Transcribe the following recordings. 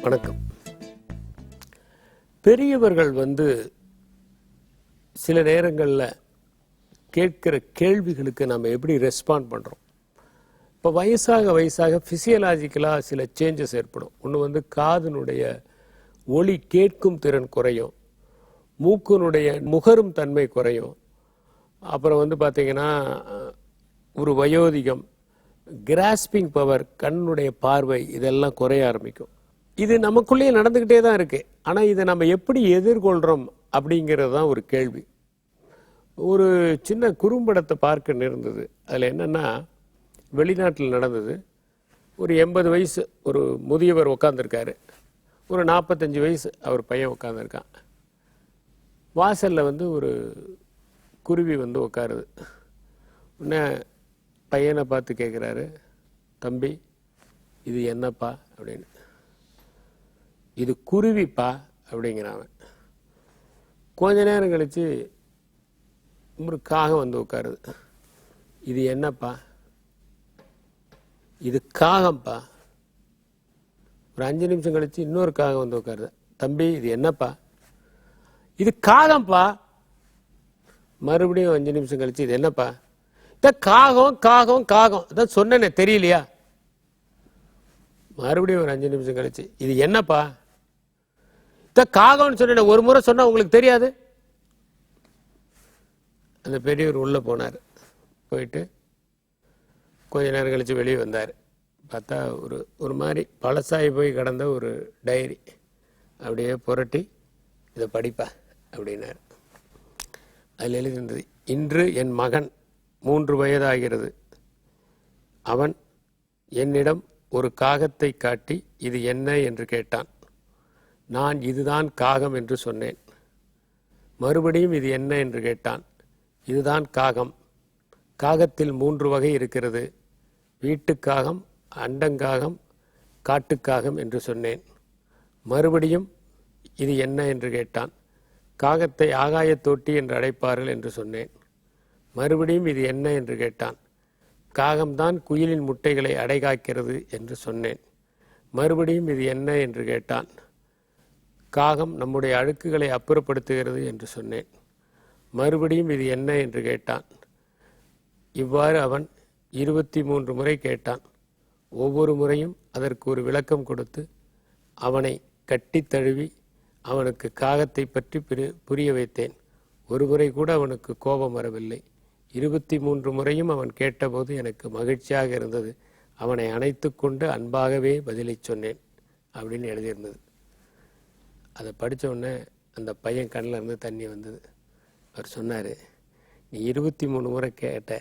வணக்கம். பெரியவர்கள் சில நேரங்களில் கேட்கிற கேள்விகளுக்கு நம்ம எப்படி ரெஸ்பாண்ட் பண்ணுறோம்? இப்போ வயசாக ஃபிசியலாஜிக்கலாக சில சேஞ்சஸ் ஏற்படும். ஒன்று காதினுடைய ஒலி கேட்கும் திறன் குறையும், மூக்கினுடைய முகரும் தன்மை குறையும். அப்புறம் பார்த்தீங்கன்னா ஒரு வயோதிகம், கிராஸ்பிங் பவர், கண்ணுடைய பார்வை இதெல்லாம் குறைய ஆரம்பிக்கும். இது நமக்குள்ளேயே நடந்துக்கிட்டே தான் இருக்கு. ஆனால் இதை நம்ம எப்படி எதிர்கொள்கிறோம் அப்படிங்கிறது தான் ஒரு கேள்வி. ஒரு சின்ன குறும்படத்தை பார்க்க நேர்ந்தது. அதில் என்னென்னா, வெளிநாட்டில் நடந்தது. ஒரு 80 வயசு ஒரு முதியவர் உட்காந்துருக்காரு, ஒரு 45 வயசு அவர் பையன் உட்காந்துருக்கான். வாசலில் ஒரு குருவி உட்காருது. உடனே பையனை பார்த்து கேட்குறாரு, தம்பி இது என்னப்பா அப்படின்னு. இது குருவிப்பா அப்படிங்கிறான். கொஞ்ச நேரம் கழிச்சு ஒரு காகம் உட்காருது. இது என்னப்பா? இது காகம்ப்பா. ஒரு 5 நிமிஷம் கழிச்சு இன்னொரு காகம் உட்காருது. தம்பி இது என்னப்பா? இது காகம்ப்பா. மறுபடியும் 5 நிமிஷம் கழிச்சு இது என்னப்பா? காகம் காகம் காகம், அதான் சொன்னேனே தெரியலையா? மறுபடியும் ஒரு 5 நிமிஷம் கழிச்சு இது என்னப்பா? காகம்னு சொன்ன ஒரு முறை சொன்னா உங்களுக்கு தெரியாது? அந்த பெரியவர் உள்ள போனார். போயிட்டு கொஞ்ச நேரம் கழிச்சு வெளியே வந்தார். பார்த்தா ஒரு மாதிரி பழசாகி போய் கடந்த ஒரு டைரி. அப்படியே புரட்டி இதை படிப்பா அப்படின்னார். அதில் எழுதியிருந்தது, இன்று என் மகன் 3 வயதாகிறது. அவன் என்னிடம் ஒரு காகத்தை காட்டி இது என்ன என்று கேட்டான். நான் இதுதான் காகம் என்று சொன்னேன். மறுபடியும் இது என்ன என்று கேட்டான். இதுதான் காகம். காகத்தில் 3 வகை இருக்கிறது. வீட்டுக்காகம், அண்டங்காகம், காட்டுக்காகம் என்று சொன்னேன். மறுபடியும் இது என்ன என்று கேட்டான். காகத்தை ஆகாயத் தொட்டி என்று அழைப்பார்கள் என்று சொன்னேன். மறுபடியும் இது என்ன என்று கேட்டான். காகம்தான் குயிலின் முட்டைகளை அடைகாக்கிறது என்று சொன்னேன். மறுபடியும் இது என்ன என்று கேட்டான். காகம் நம்முடைய அழுக்குகளை அப்புறப்படுத்துகிறது என்று சொன்னேன். மறுபடியும் இது என்ன என்று கேட்டான். இவ்வாறு அவன் 23 முறை கேட்டான். ஒவ்வொரு முறையும் அதற்கு ஒரு விளக்கம் கொடுத்து அவனை கட்டி தழுவி அவனுக்கு காகத்தை பற்றி புரிய வைத்தேன். ஒரு முறை கூட அவனுக்கு கோபம் வரவில்லை. 23 முறையும் அவன் கேட்டபோது எனக்கு மகிழ்ச்சியாக இருந்தது. அவனை அணைத்து கொண்டு அன்பாகவே பதிலை சொன்னேன் அப்படின்னு எழுதியிருந்தது. அதை படித்த உடனே அந்த பையன் கண்ணில் இருந்து தண்ணி வந்தது. அவர் சொன்னார், நீ 23 முறை கேட்ட,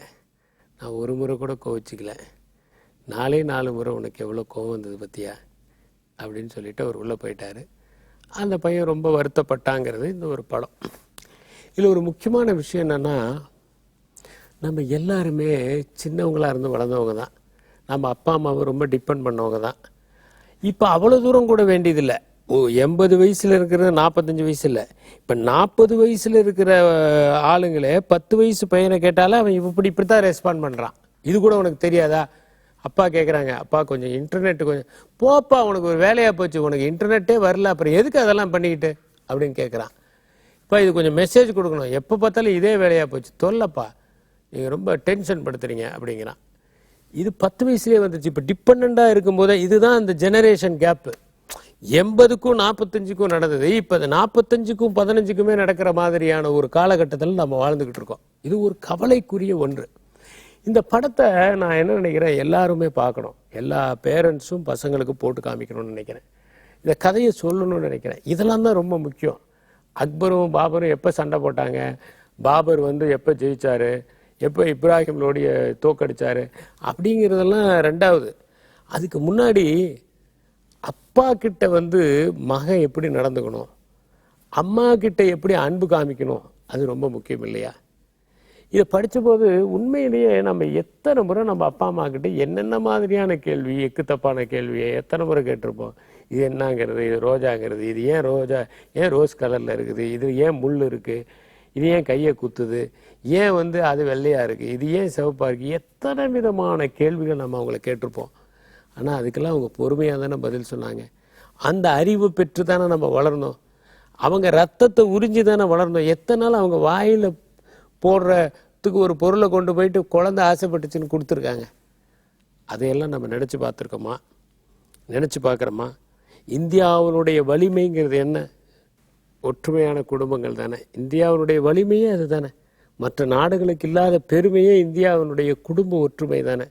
நான் ஒரு முறை கூட கோவிச்சிக்கல. 4 முறை உனக்கு எவ்வளோ கோவம் வந்தது பற்றியா அப்படின்னு சொல்லிட்டு அவர் உள்ளே போயிட்டார். அந்த பையன் ரொம்ப வருத்தப்பட்டாங்கிறது இந்த ஒரு படம். இதில் ஒரு முக்கியமான விஷயம் என்னென்னா, நம்ம எல்லாருமே சின்னவங்களாக இருந்து வளர்ந்தவங்க தான். நம்ம அப்பா அம்மாவை ரொம்ப டிபெண்ட் பண்ணவங்க தான். இப்போ அவ்வளோ தூரம் கூட வேண்டியதில்லை. 80 வயசில் இருக்கிற 45 வயசு இல்லை. இப்போ 40 வயசில் இருக்கிற ஆளுங்களே 10 வயசு பையனை கேட்டாலும் அவன் இப்படி தான் ரெஸ்பாண்ட் பண்ணுறான். இது கூட உனக்கு தெரியாதா? அப்பா கேட்குறாங்க, அப்பா கொஞ்சம் இன்டர்நெட்டு கொஞ்சம் போப்பா, உனக்கு ஒரு வேலையாக போச்சு, உனக்கு இன்டர்நெட்டே வரல, அப்புறம் எதுக்கு அதெல்லாம் பண்ணிக்கிட்டு அப்படின்னு கேட்குறான். இப்போ இது கொஞ்சம் மெசேஜ் கொடுக்கணும், எப்போ பார்த்தாலும் இதே வேலையாக போச்சு, தொல்லப்பா, நீங்கள் ரொம்ப டென்ஷன் படுத்துறீங்க அப்படிங்கிறான். இது 10 வயசுலேயே வந்துச்சு. இப்போ டிபெண்டாக இருக்கும்போதே இதுதான் அந்த ஜெனரேஷன் கேப்பு. 80க்கும் 45க்கும் நடந்தது. இப்போ அது 45க்கும் 15க்குமே நடக்கிற மாதிரியான ஒரு காலகட்டத்தில் நம்ம வாழ்ந்துக்கிட்டு இருக்கோம். இது ஒரு கவலைக்குரிய ஒன்று. இந்த படத்தை நான் என்ன நினைக்கிறேன், எல்லாருமே பார்க்கணும். எல்லா பேரண்ட்ஸும் பசங்களுக்கு போட்டு காமிக்கணும்னு நினைக்கிறேன். இந்த கதையை சொல்லணும்னு நினைக்கிறேன். இதெல்லாம் தான் ரொம்ப முக்கியம். அக்பரும் பாபரும் எப்போ சண்டை போட்டாங்க, பாபர் எப்போ ஜெயிச்சாரு, எப்போ இப்ராஹிம் லோடிய தோக்கடிச்சாரு அப்படிங்கிறதெல்லாம் ரெண்டாவது. அதுக்கு முன்னாடி அப்பா கிட்ட மகன் எப்படி நடந்துக்கணும், அம்மா கிட்ட எப்படி அன்பு காமிக்கணும், அது ரொம்ப முக்கியம் இல்லையா? இதை படித்த போது உண்மையிலேயே நம்ம எத்தனை முறை நம்ம அப்பா அம்மா கிட்ட என்னென்ன மாதிரியான கேள்வி, எக்கு தப்பான கேள்வியை எத்தனை முறை கேட்டிருப்போம். இது என்னங்கிறது, இது ரோஜாங்கிறது, இது ஏன் ரோஜா, ஏன் ரோஸ் கலரில் இருக்குது, இது ஏன் முள் இருக்குது, இது ஏன் கையை குத்துது, ஏன் அது வெள்ளையாக இருக்குது, இது ஏன் சிவப்பாக இருக்குது, எத்தனை விதமான கேள்விகள் நம்ம அவங்கள கேட்டிருப்போம். ஆனால் அதுக்கெல்லாம் அவங்க பொறுமையாக தானே பதில் சொன்னாங்க. அந்த அறிவு பெற்று தானே நம்ம வளரணும். அவங்க ரத்தத்தை உறிஞ்சி தானே வளரணும். எத்தனை நாள் அவங்க வாயில் போடுறதுக்கு ஒரு பொருளை கொண்டு போயிட்டு குழந்தை ஆசைப்பட்டுச்சுன்னு கொடுத்துருக்காங்க. அதையெல்லாம் நம்ம நினச்சி பார்த்துருக்கோமா? நினச்சி பார்க்குறோமா? இந்தியாவினுடைய வலிமைங்கிறது என்ன? ஒற்றுமையான குடும்பங்கள் தானே. இந்தியாவினுடைய வலிமையே அது தானே. மற்ற நாடுகளுக்கு இல்லாத பெருமையே இந்தியாவினுடைய குடும்ப ஒற்றுமை தானே.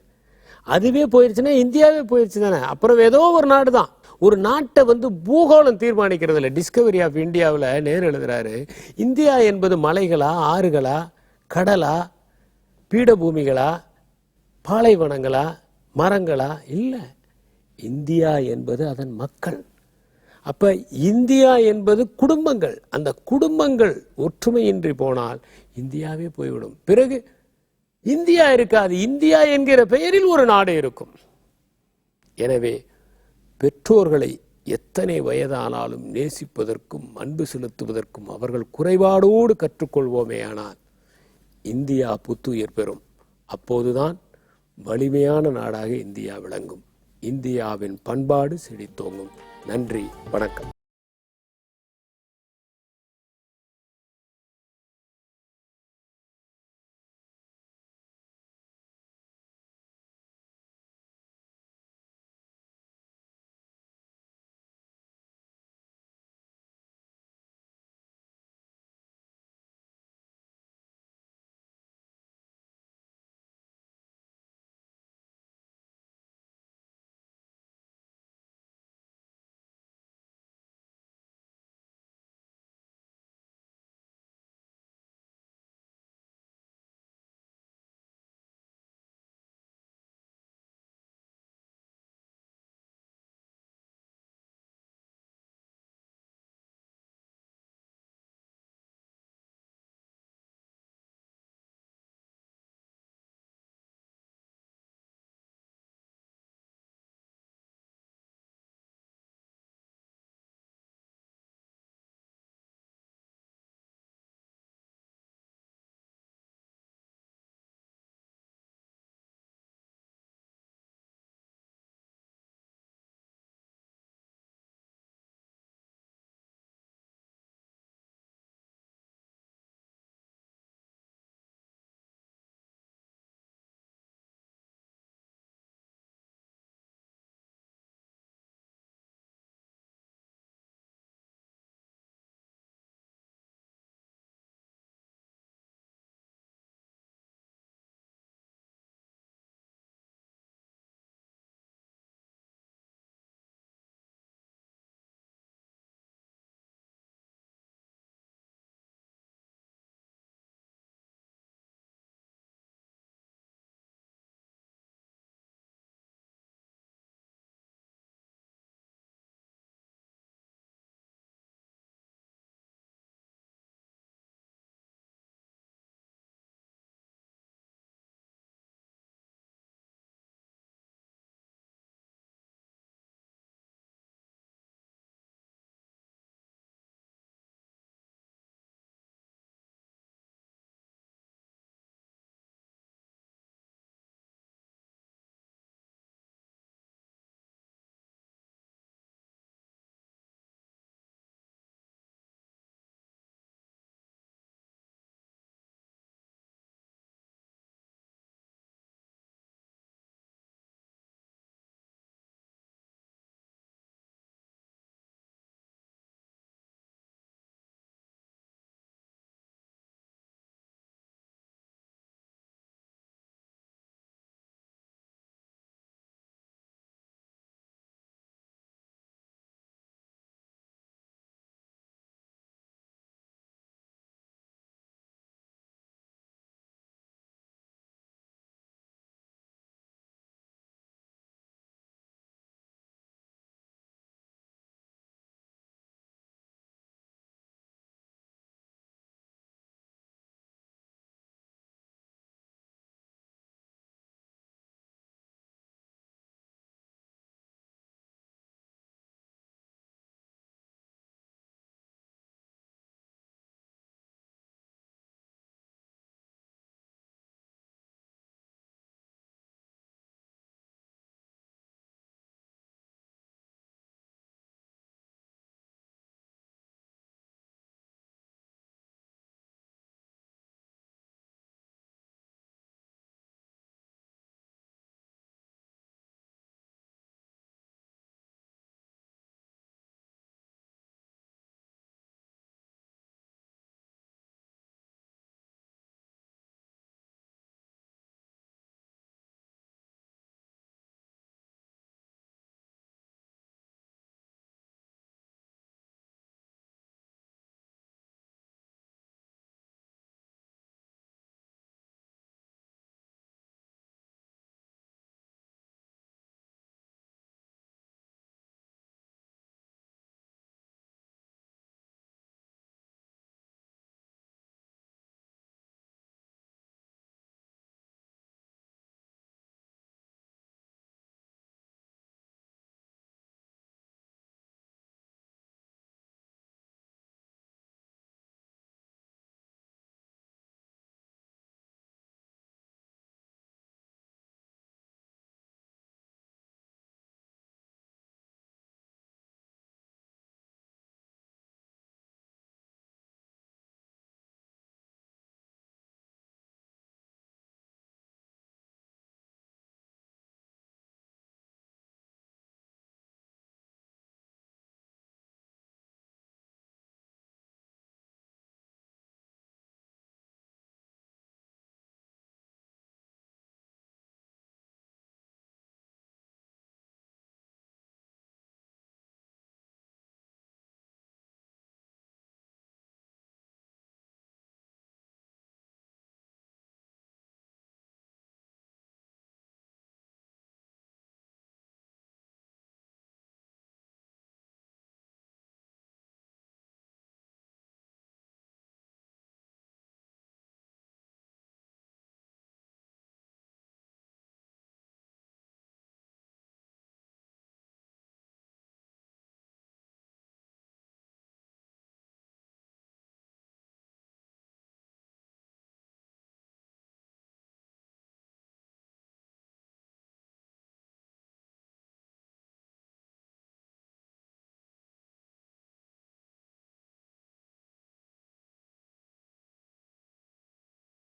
அதுவே போயிடுச்சுன்னா இந்தியாவே போயிடுச்சு தானே. அப்புறம் ஏதோ ஒரு நாடு தான். ஒரு நாட்டை பூகோளம் தீர்மானிக்கிறது இல்லை. டிஸ்கவரி ஆஃப் இந்தியாவில் நேரு எழுதுறாரு, இந்தியா என்பது மலைகளா, ஆறுகளா, கடலா, பீடபூமிகளா, பாலைவனங்களா, மரங்களா? இல்லை, இந்தியா என்பது அதன் மக்கள். அப்ப இந்தியா என்பது குடும்பங்கள். அந்த குடும்பங்கள் ஒற்றுமையின்றி போனால் இந்தியாவே போய்விடும். பிறகு இந்தியா இருக்காது. இந்தியா என்கிற பெயரில் ஒரு நாடு இருக்கும். எனவே பெற்றோர்களை எத்தனை வயதானாலும் நேசிப்பதற்கும் அன்பு செலுத்துவதற்கும் அவர்கள் குறைபாடோடு கற்றுக்கொள்வோமே, ஆனால் இந்தியா புத்துயிர் பெறும். அப்போதுதான் வலிமையான நாடாக இந்தியா விளங்கும். இந்தியாவின் பண்பாடு செழித்தோங்கும். நன்றி, வணக்கம்.